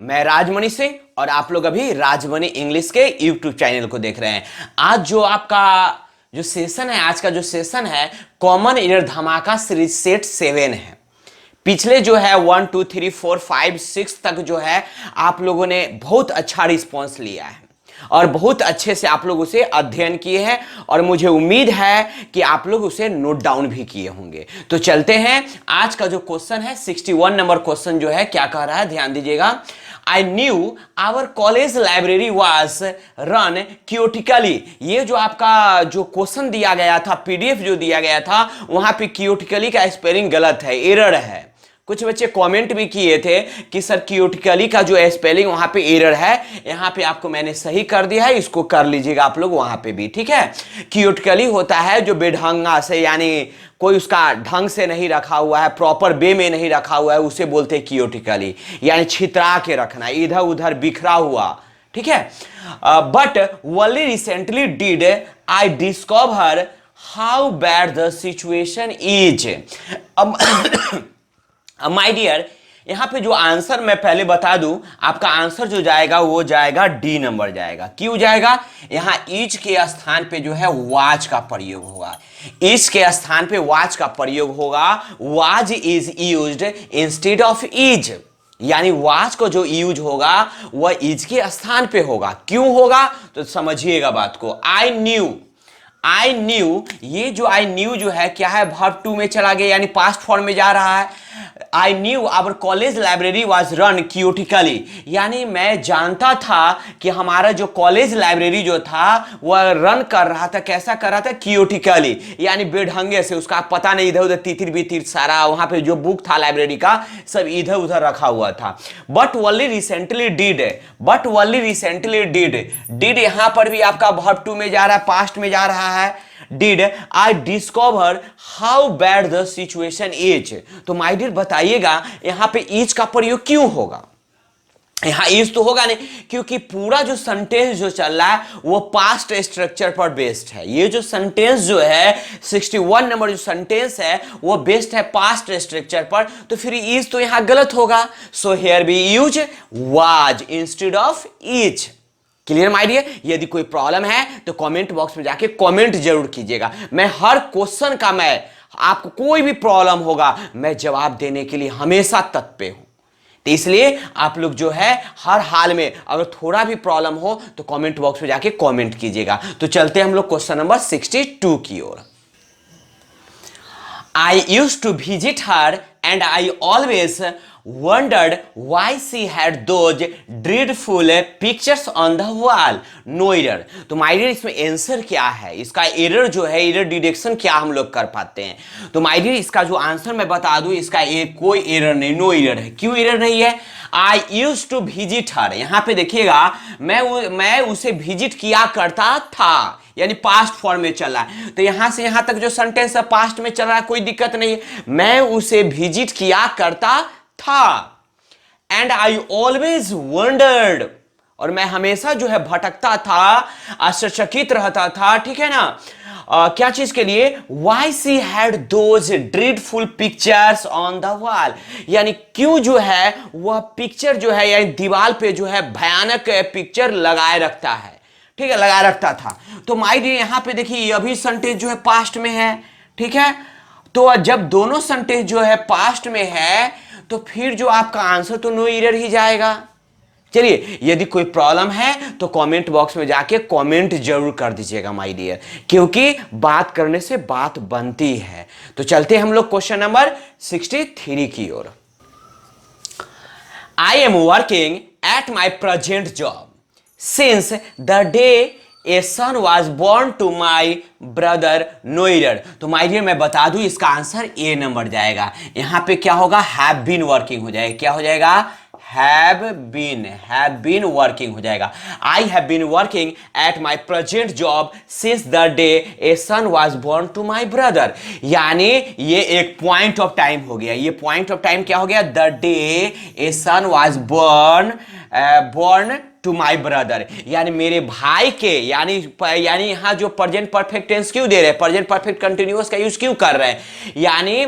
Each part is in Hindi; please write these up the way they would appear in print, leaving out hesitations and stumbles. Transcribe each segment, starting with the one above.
मैं राजमणि सिंह और आप लोग अभी राजमणि इंग्लिश के यूट्यूब चैनल को देख रहे हैं। आज जो आपका जो सेशन है, आज का जो सेशन है कॉमन एरर धमाका सीरीज सेट 7 है। पिछले जो है 1 2 3 4 5 6 तक जो है आप लोगों ने बहुत अच्छा रिस्पॉन्स लिया है और बहुत अच्छे से आप लोग उसे अध्ययन किए हैं और मुझे उम्मीद है कि आप लोग उसे नोट डाउन भी किए होंगे। तो चलते हैं, आज का जो क्वेश्चन है 61 नंबर क्वेश्चन जो है क्या कह रहा है, ध्यान दीजिएगा। I knew our college library was run chaotically. ये जो आपका जो क्वेश्चन दिया गया था, पीडीएफ जो दिया गया था, वहां पे क्योटिकली का स्पेलिंग गलत है, एरर है। कुछ बच्चे कमेंट भी किए थे कि सर क्योटिकली का जो स्पेलिंग वहां पे एरर है। यहां पे आपको मैंने सही कर दिया है, इसको कर लीजिएगा आप लोग वहां पे भी, ठीक है। क्योटिकली होता है जो बेढंगा से, यानी कोई उसका ढंग से नहीं रखा हुआ है, प्रॉपर वे में नहीं रखा हुआ है, उसे बोलते हैं क्योटिकली, यानी छितरा के रखना, इधर उधर बिखरा हुआ, ठीक है। But only recently did I discover how bad the situation is. My dear, यहां पे जो आंसर मैं पहले बता दूं, आपका आंसर जो जाएगा वो जाएगा डी नंबर जाएगा। क्यों जाएगा? यहां इज के स्थान पे जो है वाज का प्रयोग होगा। इज के स्थान पे वाज का प्रयोग होगा। Was is used instead of is, यानी वाज को जो यूज होगा वह इज के स्थान पे होगा। क्यों होगा तो समझिएगा बात को। आई न्यू, ये जो आई न्यू जो है क्या है, वर्ब टू में चला गया, यानी पास्ट फॉर्म में जा रहा है। I knew our college library was run chaotically, यानी मैं जानता था कि हमारा जो कॉलेज लाइब्रेरी जो था वह रन कर रहा था, कैसा कर रहा था, क्योटिकली, यानी बेढंगे से, उसका पता नहीं, इधर उधर तितिर बितिर सारा वहां पे जो बुक था लाइब्रेरी का सब इधर उधर रखा हुआ था। बट ओनली रिसेंटली डिड यहां पर भी आपका वर्ब टू में जा रहा है, पास्ट में जा रहा है। Did I discover how bad the situation is? तो माय डियर बताइएगा यहां पे is का प्रयोग क्यों होगा? यहां is तो होगा नहीं, क्योंकि पूरा जो सेंटेंस जो चल रहा है वो पास्ट स्ट्रक्चर पर बेस्ड है। ये जो सेंटेंस जो है 61 नंबर जो सेंटेंस है वो बेस्ड है पास्ट स्ट्रक्चर पर, तो फिर is तो यहां गलत होगा। So here we use was instead of is। Clear my dear? यदि कोई प्रॉब्लम है तो कमेंट बॉक्स में जाके कमेंट जरूर कीजिएगा। मैं हर क्वेश्चन का, मैं आपको कोई भी प्रॉब्लम होगा मैं जवाब देने के लिए हमेशा तत्पर हूं। तो इसलिए आप लोग जो है हर हाल में अगर थोड़ा भी प्रॉब्लम हो तो कमेंट बॉक्स में जाके कमेंट कीजिएगा। तो चलते हैं हम लोग क्वेश्चन नंबर 62 की ओर। I used to visit her and I always wondered why she had those dreadful pictures on the wall. No error. तो माय डियर इसमें आंसर क्या है, इसका एरर जो है, एरर डिटेक्शन क्या हम लोग कर पाते हैं? तो माय डियर इसका जो आंसर मैं बता दूं, इसका कोई एरर नहीं, नो एरर है। क्यों एरर नहीं है? I used to visit her, यहां पे देखिएगा मैं उसे विजिट किया करता था, यानी पास्ट फॉर्म में चल रहा है। तो यहां से यहां तक जो सेंटेंस है पास्ट में चल रहा है, कोई दिक्कत नहीं है। मैं उसे विजिट किया करता था। एंड आई ऑलवेज वंडर्ड, और मैं हमेशा जो है भटकता था, आश्चर्यचकित रहता था, ठीक है ना, क्या चीज के लिए? Why she had those dreadful pictures on the wall, यानी क्यों जो है वह पिक्चर जो है, यानी दीवार पे जो है भयानक पिक्चर लगाए रखता है, ठीक है, लगाए रखता था। तो माय डियर यहां पे देखिए ये अभी सेंटेंस जो है पास्ट में है, ठीक है। तो जब दोनों सेंटेंस जो है पास्ट में है तो फिर जो आपका आंसर तो नो एरर ही जाएगा। चलिए, यदि कोई प्रॉब्लम है तो कमेंट बॉक्स में जाके कमेंट जरूर कर दीजिएगा माय डियर, क्योंकि बात करने से बात बनती है। तो चलते हैं हम लोग क्वेश्चन नंबर 63 की ओर। I am working at my present job since the day a son was born to my brother, no error। तो माय डियर मैं बता दूं इसका आंसर ए नंबर जाएगा। यहां पे क्या होगा? हैव बीन वर्किंग हो जाएगा। क्या हो जाएगा? हैव बीन वर्किंग हो जाएगा। I have been working at my present job since the day a son was born to my brother, यानी ये एक पॉइंट ऑफ टाइम हो गया। ये पॉइंट ऑफ टाइम क्या हो गया? The day a son was born to my brother, यानी मेरे भाई के, यानी यहां जो प्रेजेंट परफेक्ट टेंस क्यों दे रहे हैं, प्रेजेंट परफेक्ट कंटिन्यूअस का यूज क्यों कर रहे हैं, यानी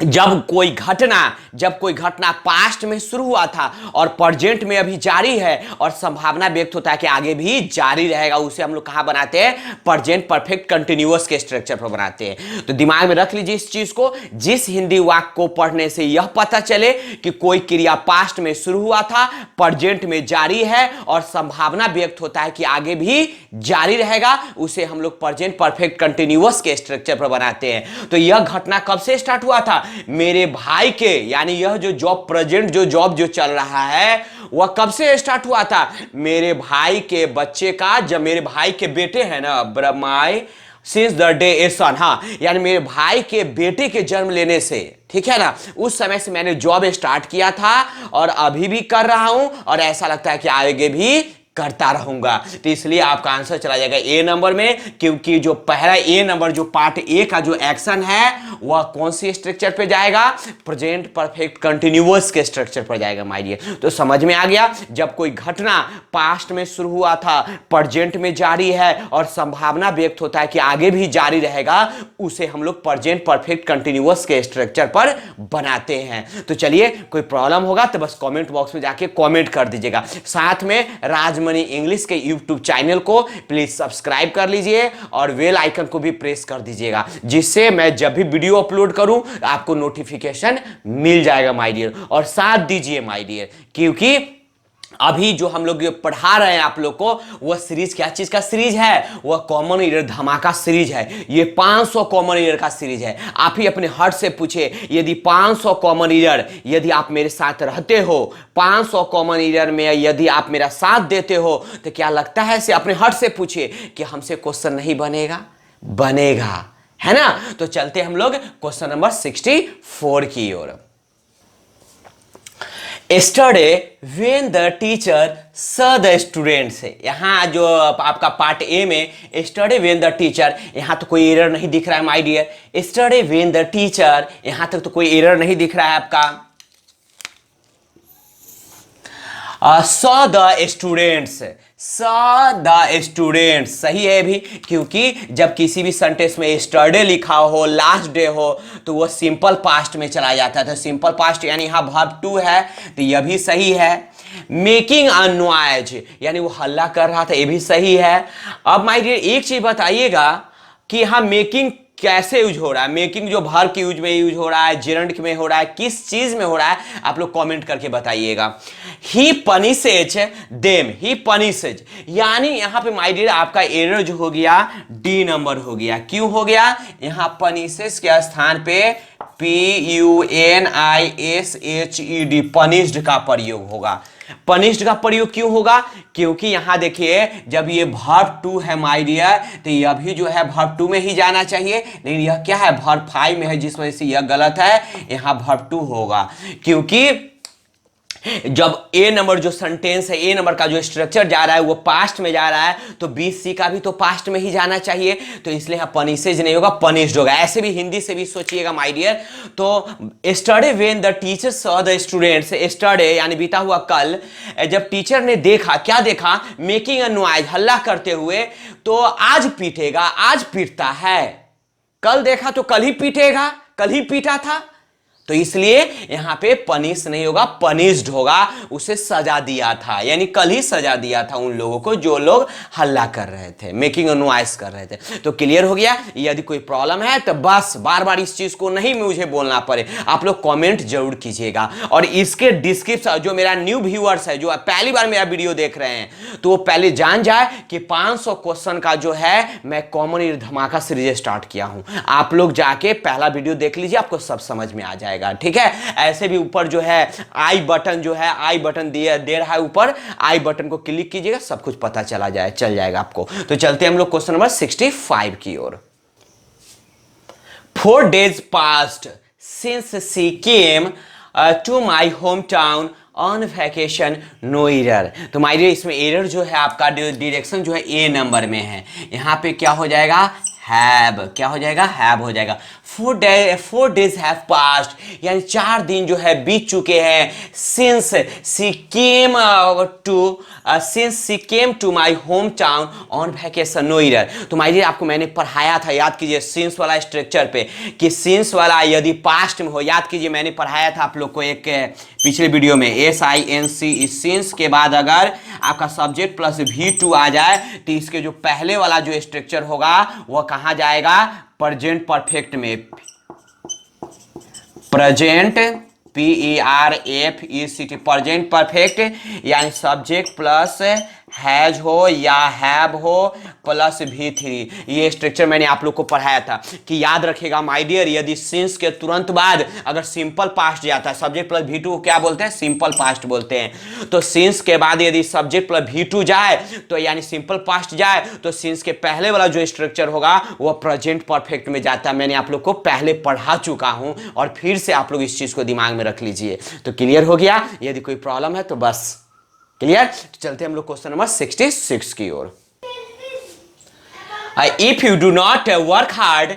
जब कोई घटना पास्ट में शुरू हुआ था और प्रेजेंट में अभी जारी है और संभावना व्यक्त होता है कि आगे भी जारी रहेगा, उसे हम लोग कहां बनाते हैं? प्रेजेंट परफेक्ट कंटिन्यूअस के स्ट्रक्चर पर बनाते हैं। तो दिमाग में रख लीजिए इस चीज को, जिस हिंदी वाक्य को पढ़ने से यह पता चले कि कोई क्रिया पास्ट में शुरू हुआ था, प्रेजेंट में जारी है और संभावना व्यक्त होता है कि आगे भी जारी रहेगा, उसे हम लोग प्रेजेंट परफेक्ट कंटिन्यूअस के स्ट्रक्चर पर बनाते हैं। तो यह घटना कब से स्टार्ट हुआ था? मेरे भाई के, यानी यह जो जॉब प्रेजेंट जो जॉब जो चल रहा है वह कब से स्टार्ट हुआ था? मेरे भाई के बच्चे का, जब मेरे भाई के बेटे हैं ना, ब्रह्माई सिंस द डे ए सन, हाँ, यानी मेरे भाई के बेटे के जन्म लेने से, ठीक है ना, उस समय से मैंने जॉब स्टार्ट किया था और अभी भी कर रहा हूं और ऐसा लगता है कि आगे भी करता रहूंगा। तो इसलिए आपका आंसर चला जाएगा ए नंबर में, क्योंकि जो पहला ए नंबर जो पार्ट ए का जो एक्शन है वह कौन सी स्ट्रक्चर पे जाएगा? प्रेजेंट परफेक्ट कंटिन्यूअस के स्ट्रक्चर पर जाएगा माय डियर। तो समझ में आ गया, जब कोई घटना पास्ट में शुरू हुआ था, प्रेजेंट में जारी है और संभावना व्यक्त होता है कि आगे भी जारी रहेगा, उसे हम लोग प्रेजेंट परफेक्ट कंटिन्यूअस के स्ट्रक्चर पर बनाते हैं। तो चलिए, कोई प्रॉब्लम होगा तो बस कमेंट बॉक्स में जाके कमेंट कर दीजिएगा। साथ में राजमणि इंग्लिश के यूट्यूब चैनल को प्लीज सब्सक्राइब कर लीजिए और बेल आइकन को भी प्रेस कर दीजिएगा, जिससे मैं जब भी वीडियो अपलोड करूं आपको नोटिफिकेशन मिल जाएगा माय डियर। और साथ दीजिए माय डियर, क्योंकि अभी जो हम लोग पढ़ा रहे हैं आप लोग को, वह सीरीज क्या चीज का सीरीज है? वह कॉमन ईयर धमाका सीरीज है। ये 500 कॉमन ईयर का सीरीज है। आप ही अपने हार्ट से पूछे, यदि 500 कॉमन ईयर यदि आप मेरे साथ रहते हो, 500 कॉमन ईयर में यदि आप मेरा साथ देते हो, तो क्या लगता है से अपने हार्ट से पूछिए कि हमसे क्वेश्चन नहीं बनेगा? बनेगा, है ना? तो चलते हम लोग क्वेश्चन नंबर 64 की ओर। Yesterday when the teacher saw the students है, यहाँ जो आपका पार्ट ए में yesterday when the teacher, यहाँ तो कोई एरर नहीं दिख रहा है my dear. yesterday when the teacher, यहाँ तक तो कोई एरर नहीं दिख रहा है आपका। saw the students, saw the students सही है भी, क्योंकि जब किसी भी सेंटेंस में yesterday लिखा हो, लास्ट डे हो, तो वो सिंपल पास्ट में चला जाता है। तो सिंपल पास्ट यानी यहाँ वर्ब टू है, तो यह भी सही है। मेकिंग अ नॉइज यानी वो हल्ला कर रहा था, ये भी सही है। अब माय डियर एक चीज बताइएगा कि यहाँ मेकिंग कैसे यूज हो रहा है? मेकिंग जो वर्ब के यूज में यूज हो रहा है, जेरंड में हो रहा है, किस चीज में हो रहा है, आप लोग कमेंट करके बताइएगा। ही पनिशेज देम, ही पनिशेज, यानी यहां पे माय डियर आपका एरर जो हो गया डी नंबर हो गया। क्यों हो गया? यहां पनिशेज के स्थान पे PUNISHED पनिश्ड का प्रयोग होगा। पनिश्ड का प्रयोग क्यों होगा? क्योंकि यहां देखिए जब ये वर्ब टू है माय डियर, तो यह भी जो है वर्ब टू में ही जाना चाहिए, लेकिन यह क्या है? वर्ब 5 में है, जिस वजह से यह गलत है, यहां वर्ब टू होगा। क्योंकि जब ए नंबर जो सेंटेंस है, ए नंबर का जो स्ट्रक्चर जा रहा है वो पास्ट में जा रहा है, तो BC का भी तो पास्ट में ही जाना चाहिए, तो इसलिए यहां पनिशेज नहीं होगा, पनिश्ड होगा। ऐसे भी हिंदी से भी सोचिएगा माय डियर। तो yesterday when the teacher saw the students, yesterday यानी बीता हुआ कल, जब टीचर ने देखा, क्या देखा? मेकिंग अ नॉइज, हल्ला करते हुए, तो आज पीटेगा, आज पीटता है। कल देखा तो कल ही पीटेगा, कल ही पीटा था, तो इसलिए यहां पे पनिश नहीं होगा, पनिश्ड होगा, उसे सजा दिया था, यानी कल ही सजा दिया था उन लोगों को जो लोग हल्ला कर रहे थे, मेकिंग अ नॉइज कर रहे थे। तो क्लियर हो गया। यदि कोई प्रॉब्लम है तो बस बार बार इस चीज को नहीं मुझे बोलना पड़े, आप लोग कमेंट जरूर कीजिएगा। और इसके डिस्क्रिप्शन, जो मेरा न्यू व्यूअर्स है, जो पहली बार मेरा वीडियो देख रहे हैं, तो वो पहले जान जाए कि 500 क्वेश्चन का जो है मैं कॉमन ईयर धमाका सीरीज स्टार्ट किया हूं। आप लोग जाके पहला वीडियो देख लीजिए, आपको सब समझ में आ जाएगा, ठीक है। ऐसे भी ऊपर जो है आई बटन, जो है आई बटन दे रहा है ऊपर, आई बटन को क्लिक कीजिएगा, सब कुछ पता चल जाएगा आपको। तो चलते हैं हम लोग क्वेश्चन नंबर 65 की ओर। 4 days passed since she came to my hometown on vacation, no error. तो माय डियर इसमें एरर जो है आपका डायरेक्शन जो है ए नंबर में है, यहां पे क्या हो जाएगा? हैव, क्या हो जाएगा? हैव हो जाएगा। 4 days हैव पास्ड, यानी 4 दिन जो है बीत चुके हैं, since she came to my home town on vacation new year. तो माय डियर आपको मैंने पढ़ाया था, याद कीजिए सिंस वाला स्ट्रक्चर पे, कि सिंस वाला यदि पास्ट में हो, याद कीजिए मैंने पढ़ाया था आप लोग को एक पिछले वीडियो में, SINC, सिंस के बाद अगर आपका सब्जेक्ट प्लस V2 आ जाए तो इसके जो पहले वाला जो स्ट्रक्चर होगा वह कहाँ जाएगा, प्रेजेंट परफेक्ट में। प्रेजेंट PERFECT, प्रेजेंट परफेक्ट, यानी सब्जेक्ट प्लस हैज हो या हैव हो प्लस V3। ये स्ट्रक्चर मैंने आप लोग को पढ़ाया था कि याद रखेगा माय डियर, यदि सिंस के तुरंत बाद अगर सिंपल पास्ट जाता है, सब्जेक्ट प्लस V2 को क्या बोलते हैं, सिंपल पास्ट बोलते हैं। तो सिंस के बाद यदि सब्जेक्ट प्लस V2 जाए तो यानी सिंपल पास्ट जाए तो सिंस के पहले वाला जो स्ट्रक्चर होगा वह प्रेजेंट परफेक्ट में जाता है। मैंने आप लोग को पहले पढ़ा चुका हूं और फिर से आप लोग इस चीज को दिमाग में रख लीजिए। तो क्लियर हो गया, यदि कोई प्रॉब्लम है तो बस क्लियर। तो चलते हम लोग क्वेश्चन नंबर 66 की ओर। If you do not work hard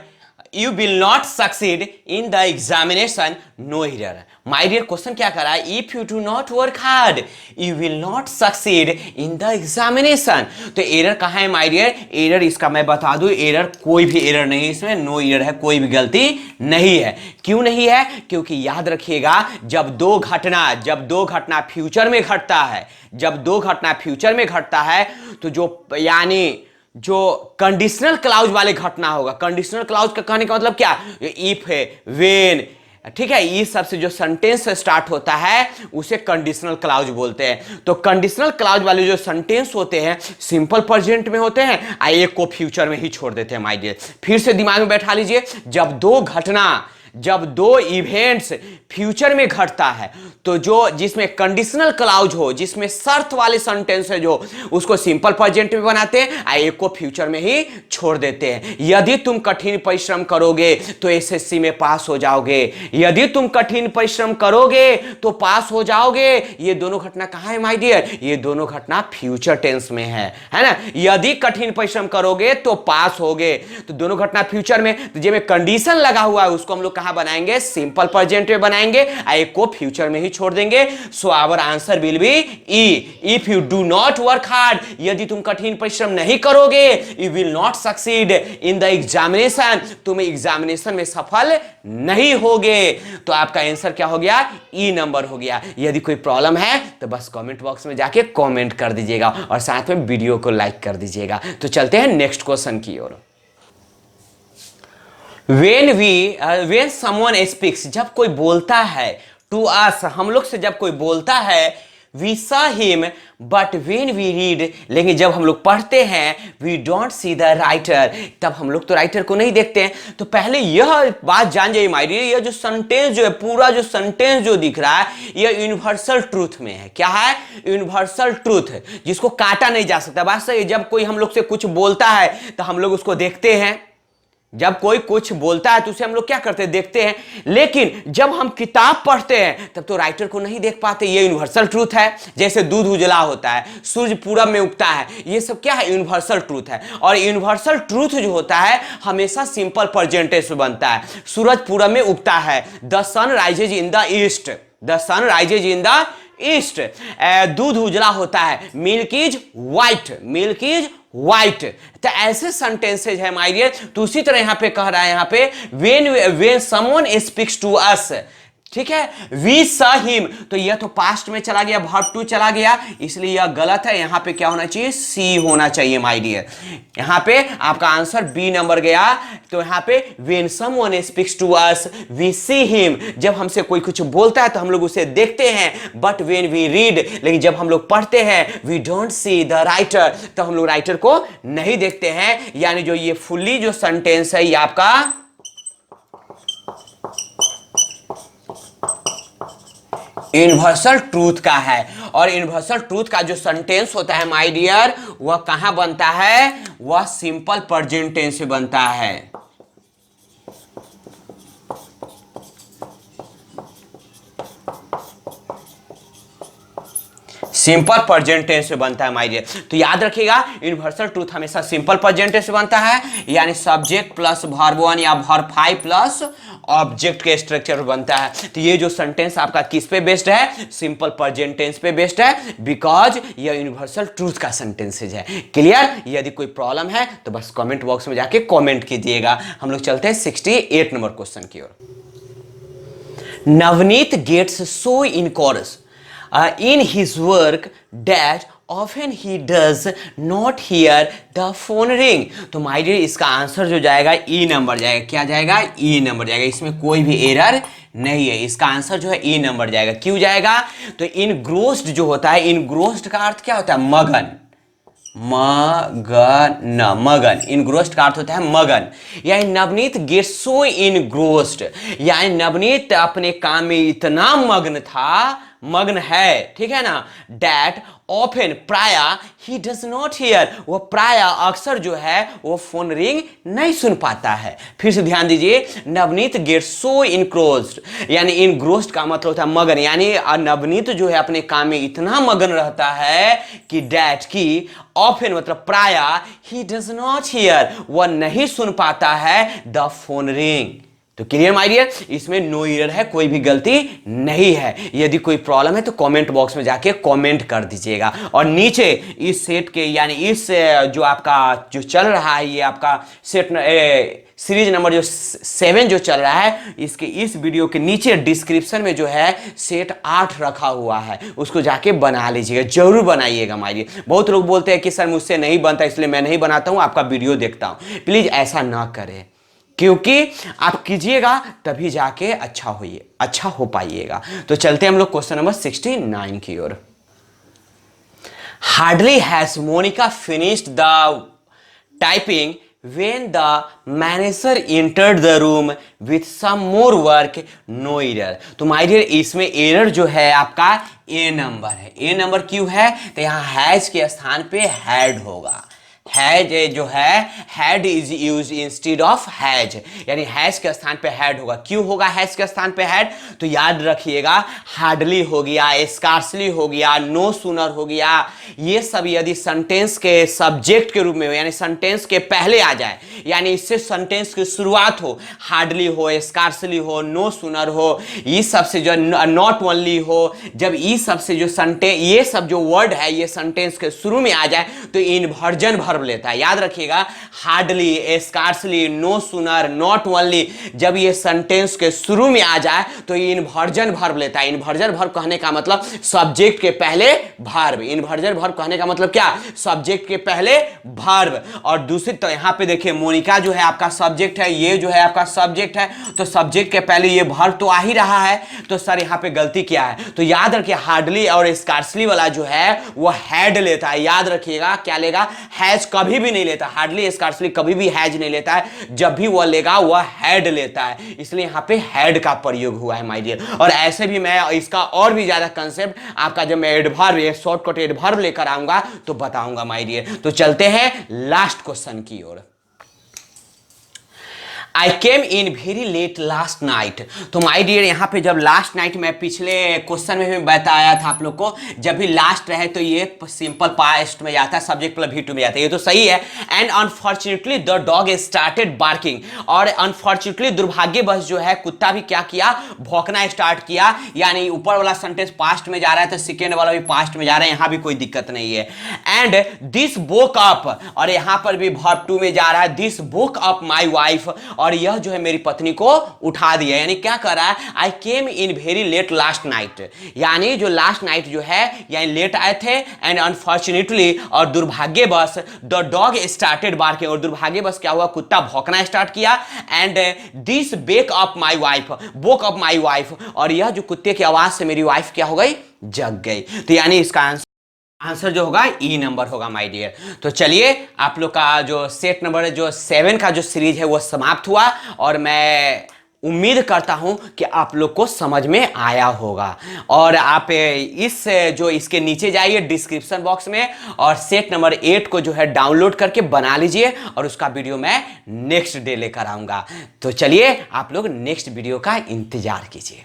you will not succeed in the examination, no error. My dear question क्या कर रहा है, if you do not work hard you will not succeed in the examination. तो एरर कहाँ है माय डियर, एरर इसका मैं बता दूं, एरर कोई भी एरर नहीं है इसमें, नो एरर है, कोई भी गलती नहीं है। क्यों नहीं है, क्योंकि याद रखिएगा जब दो घटना फ्यूचर में घटता है, जब दो घटना फ्यूचर में घटता है तो जो कंडीशनल क्लाउज वाले घटना होगा, कंडीशनल क्लाउज का कहने का मतलब क्या, इफ है, वेन, ठीक है, ये सबसे जो सेंटेंस स्टार्ट होता है उसे कंडीशनल क्लाउज बोलते हैं। तो कंडीशनल क्लाउज वाले जो सेंटेंस होते हैं सिंपल प्रेजेंट में होते हैं, एक को फ्यूचर में ही छोड़ देते हैं माय डियर। फिर से दिमाग में बैठा लीजिए, जब दो इवेंट्स फ्यूचर में घटता है तो जो जिसमें कंडीशनल क्लाउज हो, जिसमें शर्त वाले सेंटेंस है जो, उसको सिंपल प्रेजेंट में बनाते हैं, एक को फ्यूचर में ही छोड़ देते हैं। यदि तुम कठिन परिश्रम करोगे तो SSC में पास हो जाओगे, यदि तुम कठिन परिश्रम करोगे तो पास हो जाओगे। ये दोनों घटना कहां है माय डियर, ये दोनों घटना फ्यूचर टेंस में है ना। यदि कठिन परिश्रम करोगे तो पास होगे, तो दोनों घटना फ्यूचर में, तो जिसमें कंडीशन लगा हुआ है उसको हम लोग कहां बनाएंगे, सिंपल प्रेजेंट में बनाएंगे, एक को फ्यूचर में ही छोड़ देंगे। So our answer will be E. If you do not work hard, यदि तुम कठिन परिश्रम नहीं करोगे, you will not succeed in the examination, तुम एग्जामिनेशन में सफल नहीं होगे। तो आपका आंसर क्या हो गया, ई नंबर हो गया। यदि कोई प्रॉब्लम है तो बस कमेंट बॉक्स में जाके कमेंट कर दीजिएगा और साथ में वीडियो को लाइक कर दीजिएगा। तो चलते हैं नेक्स्ट क्वेश्चन की ओर। when someone speaks, जब कोई बोलता है, to us, हम लोग से जब कोई बोलता है, we saw him but when we read, लेकिन जब हम लोग पढ़ते हैं we don't see the writer, तब हम लोग तो राइटर को नहीं देखते हैं। तो पहले यह बात जान जाइए माय डियर, यह जो सेंटेंस जो है, पूरा जो सेंटेंस जो दिख रहा है यह यूनिवर्सल ट्रूथ में है। क्या है, यूनिवर्सल ट्रूथ, जिसको काटा नहीं जा सकता। बात सही, जब कोई हम लोग से कुछ बोलता है तो हम लोग उसको देखते हैं, जब कोई कुछ बोलता है तो उसे हम लोग क्या करते हैं, देखते हैं। लेकिन जब हम किताब पढ़ते हैं तब तो राइटर को नहीं देख पाते, ये यूनिवर्सल ट्रूथ है। जैसे दूध उजला होता है, सूरज पूरब में उगता है, ये सब क्या है, यूनिवर्सल ट्रूथ है। और यूनिवर्सल ट्रूथ जो होता है हमेशा सिंपल प्रेजेंट टेंस में बनता है। सूरज पूरब में उगता है, the sun rises in the east, the sun rises in the east. दूध उजला होता है, milk is white, milk is white. तो ऐसे सेंटेंसेज है माय डियर। तो उसी तरह यहां पे कह रहा है, यहां पे when someone speaks to us, ठीक है, we saw him, तो यह तो पास्ट में चला गया, verb to चला गया, इसलिए यह गलत है। यहां पे क्या होना चाहिए, सी होना चाहिए माय डियर। यहां पे आपका आंसर बी नंबर गया। तो यहां पे when someone speaks to us we see him, जब हमसे कोई कुछ बोलता है तो हम लोग उसे देखते हैं, but when we read, लेकिन जब हम लोग पढ़ते हैं we don't see the writer, तो हम लोग राइटर को नहीं देखते हैं। यानी जो ये फुल्ली जो सेंटेंस है ये आपका यूनिवर्सल ट्रूथ का है। और यूनिवर्सल ट्रूथ का जो सेंटेंस होता है माय डियर, वह कहां बनता है, वह सिंपल प्रेजेंट टेंस से बनता है। सिंपल प्रेजेंट टेंस में बनता है माय डियर। तो याद रखिएगा यूनिवर्सल ट्रूथ हमेशा सिंपल प्रेजेंट टेंस में बनता है, यानी सब्जेक्ट प्लस वर्ब 1 या वर्ब 5 प्लस ऑब्जेक्ट के स्ट्रक्चर बनता है। तो ये जो सेंटेंस आपका किस पे बेस्ड है, सिंपल प्रेजेंट टेंस पे बेस्ड है, बिकॉज ये यूनिवर्सल ट्रूथ का सेंटेंसेज है। क्लियर? यदि कोई प्रॉब्लम है तो बस कमेंट बॉक्स में जाके कमेंट कीजिएगा। हम लोग चलते हैं 68 नंबर क्वेश्चन की ओर। Navneet gets so engrossed in his work that often he does not hear the phone ring। तो माय डियर इसका आंसर जो जाएगा ई नंबर जाएगा। क्या जाएगा? ई नंबर जाएगा। इसमें कोई भी एरर नहीं है। इसका आंसर जो है ई नंबर जाएगा। क्यों जाएगा? तो इनग्रोस्ड जो होता है, इनग्रोस्ड का अर्थ क्या होता है? मगन। मगन इनग्रोस्ड का अर्थ होता है मगन। यानी नवनीत गेट सो इनग्रोस्ड, यानी नवनीत अपने काम में इतना मग्न है, ठीक है ना, डैट ऑफन प्राय ही डज नॉट हियर, वो प्राय अक्सर जो है वो फोन रिंग नहीं सुन पाता है। फिर से ध्यान दीजिए, नवनीत गेट सो इनक्रोस्ड, यानी इनग्रोस्ड का मतलब होता है मगन, यानी नवनीत जो है अपने काम में इतना मगन रहता है कि डैट की ऑफन मतलब प्राय ही डज नॉट हियर, वह नहीं सुन पाता है द फोन रिंग। तो क्लियर माय डियर, इसमें नो एरर है, कोई भी गलती नहीं है। यदि कोई प्रॉब्लम है तो कमेंट बॉक्स में जाके कमेंट कर दीजिएगा। और नीचे इस सेट के यानी इस जो आपका जो चल रहा है, ये आपका सेट सीरीज नंबर जो 7 जो चल रहा है, इसके इस वीडियो के नीचे डिस्क्रिप्शन में जो है सेट 8 रखा हुआ है, उसको जाके बना लीजिएगा, जरूर बनाइएगा माय डियर। बहुत लोग बोलते हैं कि सर मुझसे नहीं बनता इसलिए मैं नहीं बनाता हूं, आपका वीडियो देखता हूं। प्लीज ऐसा ना करें, क्योंकि आप कीजिएगा तभी जाके अच्छा हो पाइएगा। तो चलते हैं हम लोग क्वेश्चन नंबर 69 की ओर। Hardly has Monica finished the typing when the manager entered the room with some more work, no error। तो माय डियर इसमें एरर जो है आपका ए नंबर है। ए नंबर क्यों है? तो यहां हैज के स्थान पे हैड होगा। हैज जो है, had is use instead of has, यानी हैज के स्थान पे हैड होगा। क्यों होगा हैज के स्थान पे हैड? तो याद रखिएगा, हार्डली हो गया, स्कार्सली हो गया, नो सूनर हो गया, ये सब यदि सेंटेंस के सब्जेक्ट के रूप में हो, यानी सेंटेंस के पहले आ जाए, यानी इससे सेंटेंस की शुरुआत हो, हार्डली हो, स्कार्सली हो, नो सूनर हो, ये सब से जो नॉट ओनली हो, जब ये सब से जो सेंटेंस, ये सब जो वर्ड है ये सेंटेंस के शुरू में आ जाए तो इन्वर्जन वर्ब लेता है। याद रखिएगा, hardly, scarcely, no sooner, not only, जब ये सेंटेंस के शुरू में आ जाए तो ये इन्वर्जन वर्ब लेता है। इन्वर्जन वर्ब कहने का मतलब सब्जेक्ट के पहले वर्ब। इन्वर्जन वर्ब कहने का मतलब क्या? सब्जेक्ट के पहले वर्ब। और दूसरी तो यहां पे देखिए, मोनिका जो है आपका सब्जेक्ट है, ये जो है आपका सब्जेक्ट है, तो सब्जेक्ट के पहले ये वर्ब तो आ ही रहा है। तो सर यहां पे गलती क्या है? तो याद रखिए, हार्डली और स्कार्सली वाला जो है वो हैड लेता है। याद रखिएगा, क्या लेगा? हैज कभी भी नहीं लेता। हार्डली, स्कार्सली कभी भी हैज नहीं लेता है। जब भी वह लेगा वह हैड लेता है, इसलिए यहां पे हैड का प्रयोग हुआ है माय डियर। और ऐसे भी मैं इसका और भी ज्यादा कंसेप्ट आपका जब मैं एडवर्ब, शॉर्टकट एडवर्ब लेकर आऊंगा तो बताऊंगा माय डियर। तो चलते हैं लास्ट क्वेश्चन की ओर। I came in very late last night। तो माय डियर यहाँ पे जब लास्ट नाइट, मैं पिछले क्वेश्चन में भी बताया था आप लोग को, जब भी लास्ट रहे तो ये सिंपल पास्ट में जाता है, सब्जेक्ट प्लस V2 में जाता है, ये तो सही है। And unfortunately the dog started barking, और अनफॉर्चुनेटली दुर्भाग्यवश जो है कुत्ता भी क्या किया? भौंकना स्टार्ट किया। यानी ऊपर वाला सेंटेंस पास्ट में जा रहा है तो सेकेंड वाला भी पास्ट में जा रहा है, यहां भी कोई दिक्कत नहीं है। एंड दिस वोक अप, और यहां पर भी वर्ब 2 में जा रहा है, this woke up my wife, और यह जो है मेरी पत्नी को उठा दिया। यानी क्या कर रहा है? I came in very late last night, यानी जो लास्ट नाइट जो है यानी लेट आए थे। एंड अनफॉर्चुनेटली, और दुर्भाग्यवश, द डॉग स्टार्टेड बार्किंग, और दुर्भाग्यवश क्या हुआ? कुत्ता भौंकना स्टार्ट किया। And this wake up my wife, woke up my wife, और यह जो कुत्ते की आवाज से मेरी वाइफ क्या हो गई? जग गई। तो यानी इसका आंसर जो होगा ई नंबर होगा माय डियर। तो चलिए, आप लोग का जो सेट नंबर जो 7 का जो सीरीज है वो समाप्त हुआ, और मैं उम्मीद करता हूं कि आप लोग को समझ में आया होगा। और आप इस जो इसके नीचे जाइए डिस्क्रिप्शन बॉक्स में, और सेट नंबर 8 को जो है डाउनलोड करके बना लीजिए, और उसका वीडियो मैं नेक्स्ट डे लेकर आऊंगा। तो चलिए, आप लोग नेक्स्ट वीडियो का इंतजार कीजिए।